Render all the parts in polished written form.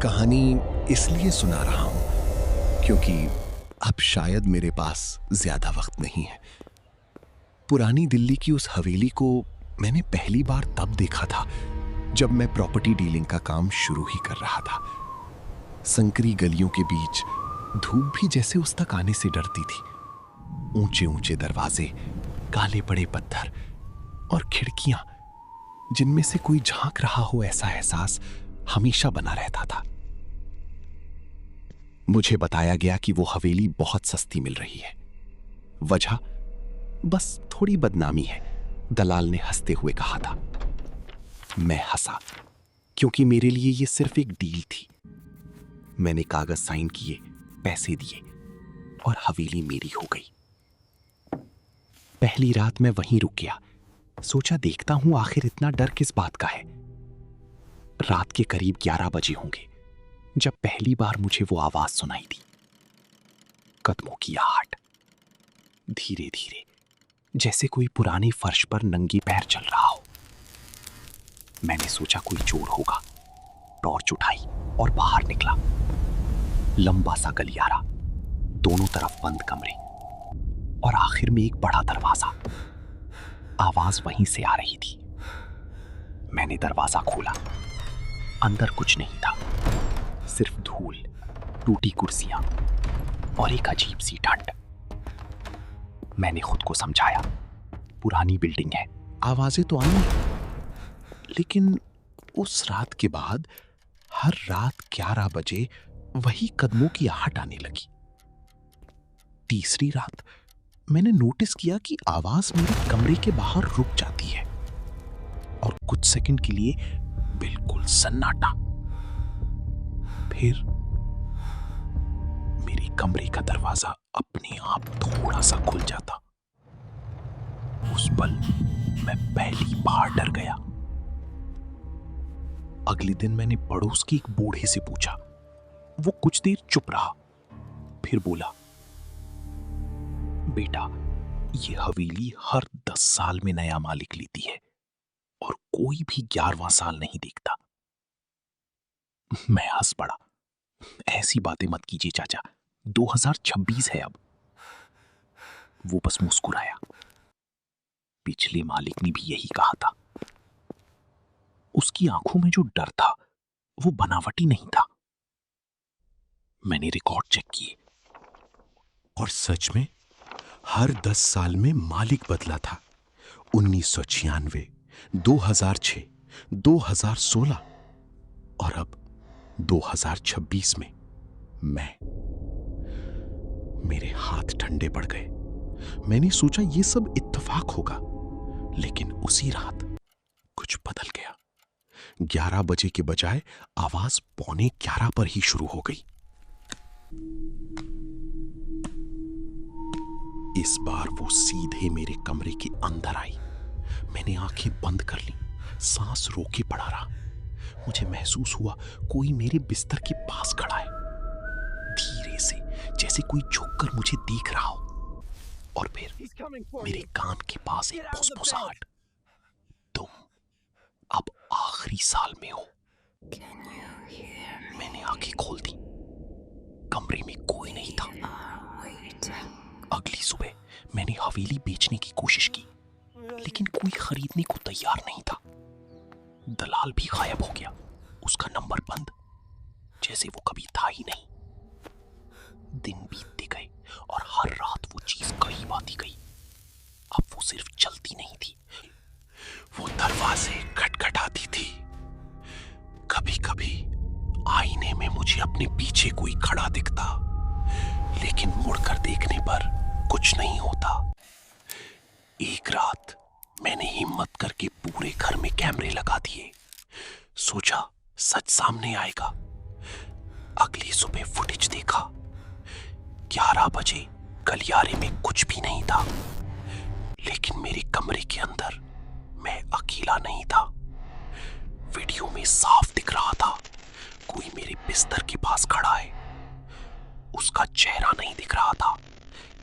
कहानी इसलिए सुना रहा हूं क्योंकि अब शायद मेरे पास ज्यादा वक्त नहीं है। पुरानी दिल्ली की उस हवेली को मैंने पहली बार तब देखा था जब मैं प्रॉपर्टी डीलिंग का काम शुरू ही कर रहा था। संकरी गलियों के बीच धूप भी जैसे उस तक आने से डरती थी। ऊंचे ऊंचे दरवाजे, काले पड़े पत्थर और खिड़कियां जिनमें से कोई झांक रहा हो, ऐसा एहसास हमेशा बना रहता था। मुझे बताया गया कि वो हवेली बहुत सस्ती मिल रही है। वजह बस थोड़ी बदनामी है, दलाल ने हंसते हुए कहा था। मैं हंसा क्योंकि मेरे लिए ये सिर्फ एक डील थी। मैंने कागज साइन किए, पैसे दिए और हवेली मेरी हो गई। पहली रात मैं वहीं रुक गया। सोचा देखता हूं आखिर इतना डर किस बात का है। रात के करीब 11 बजे होंगे जब पहली बार मुझे वो आवाज सुनाई दी। कदमों की आहट, धीरे धीरे, जैसे कोई पुराने फर्श पर नंगी पैर चल रहा हो। मैंने सोचा कोई चोर होगा। टॉर्च उठाई और बाहर निकला। लंबा सा गलियारा, दोनों तरफ बंद कमरे और आखिर में एक बड़ा दरवाजा। आवाज वहीं से आ रही थी। मैंने दरवाजा खोला। अंदर कुछ नहीं था, सिर्फ धूल, टूटी कुर्सियां और एक अजीब सी ठंड। मैंने खुद को समझाया, पुरानी बिल्डिंग है, आवाजें तो आई, लेकिन उस रात के बाद हर रात 11 बजे वही कदमों की आहट आने लगी। तीसरी रात मैंने नोटिस किया कि आवाज मेरे कमरे के बाहर रुक जाती है और कुछ सेकंड के लिए बिल्कुल सन्नाटा। फिर मेरे कमरे का दरवाजा अपने आप थोड़ा सा खुल जाता। उस पल मैं पहली बार डर गया। अगले दिन मैंने पड़ोस के एक बूढ़े से पूछा। वो कुछ देर चुप रहा, फिर बोला, बेटा, ये हवेली हर 10 साल में नया मालिक लेती है और कोई भी 11वां साल नहीं देखता। मैं हंस पड़ा। ऐसी बातें मत कीजिए चाचा, 2026 है अब। वो बस मुस्कुराया। पिछले मालिक ने भी यही कहा था। उसकी आंखों में जो डर था वो बनावटी नहीं था। मैंने रिकॉर्ड चेक किए और सच में हर 10 साल में मालिक बदला था। 1996, 2006, 2016 और अब 2026 में मैं। मेरे हाथ ठंडे पड़ गए। मैंने सोचा ये सब इत्तेफाक होगा, लेकिन उसी रात कुछ बदल गया। 11 बजे के बजाय आवाज 11:15 पर ही शुरू हो गई। इस बार वो सीधे मेरे कमरे के अंदर आई। मैंने आंखें बंद कर ली, सांस रोके पड़ा रहा। मुझे महसूस हुआ कोई मेरे बिस्तर के पास खड़ा है, धीरे से, जैसे कोई झुककर मुझे देख रहा हो। और फिर मेरे कान के पास एक फुसफुसाहट, तुम अब आखिरी साल में हो। मैंने आंखें खोल दी। कमरे में कोई नहीं था। अगली सुबह मैंने हवेली बेचने की कोशिश की, लेकिन कोई खरीदने को तैयार नहीं था। दलाल भी गायब हो गया, उसका नंबर बंद, जैसे वो कभी था ही नहीं। दिन बीतते गए और हर रात वो चीज करीब आती गई। अब वो सिर्फ चलती नहीं थी, वो दरवाजे खटखटाती थी। कभी कभी आईने में मुझे अपने पीछे कोई खड़ा दिखता, लेकिन मुड़कर देखने पर कुछ नहीं होता। एक रात मैंने हिम्मत करके पूरे घर में कैमरे लगा दिए। सोचा सच सामने आएगा। अगली सुबह फुटेज देखा। 11 बजे गलियारे में कुछ भी नहीं था, लेकिन मेरे कमरे के अंदर मैं अकेला नहीं था। वीडियो में साफ दिख रहा था कोई मेरे बिस्तर के पास खड़ा है। उसका चेहरा नहीं दिख रहा था,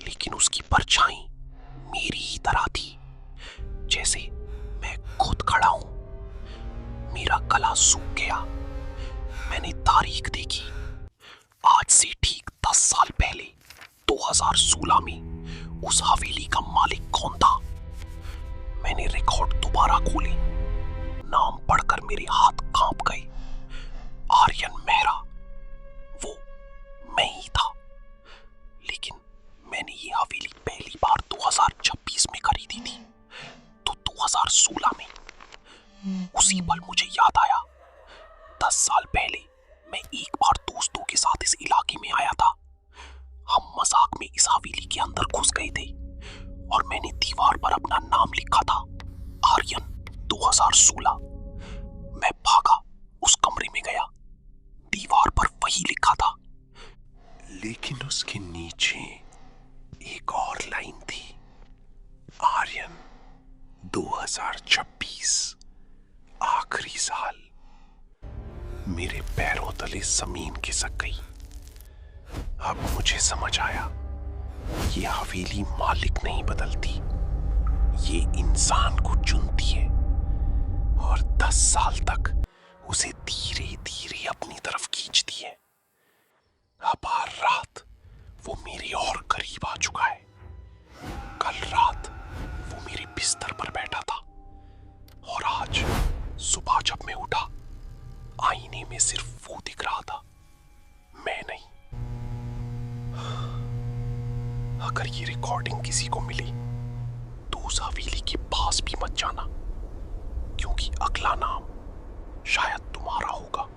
लेकिन उसकी परछाई मेरी ही तरह थी, जैसे मैं खुद खड़ा हूं। मेरा गला सूख गया। मैंने तारीख देखी। आज से ठीक 10 साल पहले 2016 में उस हवेली का मालिक कौन था? मैंने रिकॉर्ड दोबारा खोले। नाम पढ़कर मेरे हाथ कांप गए। आर्यन मेहरा, वो मैं ही था। लेकिन मैंने ये हवेली पहली बार 2026 में खरीदी थी, तो 2016 में। उसी पल मुझे याद आया, 10 साल पहले मैं एक बार दोस्तों के साथ इस इलाके में आया था। हम मजाक में इस हवेली के अंदर घुस गए थे और मैंने दीवार पर अपना नाम लिखा था, आर्यन 2016। मैं भागा, उस कमरे में गया, दीवार पर वही लिखा था, लेकिन उसके नीचे एक और लाइन थी, आर्यन 2026 आखिरी साल। मेरे पैरों तले जमीन खिसक गई। अब मुझे समझ आया, ये हवेली मालिक नहीं बदलती, ये इंसान को चुनती है और 10 साल तक उसे धीरे धीरे अपनी तरफ खींचती है। अब हर रात वो मेरे और करीब आ चुका है। कल रात वो मेरे बिस्तर पर बैठा था और आज सुबह जब मैं उठा, आईने में सिर्फ वो दिख रहा था, मैं नहीं। अगर ये रिकॉर्डिंग किसी को मिली तो उस हवेली के पास भी मत जाना, क्योंकि अगला नाम शायद तुम्हारा होगा।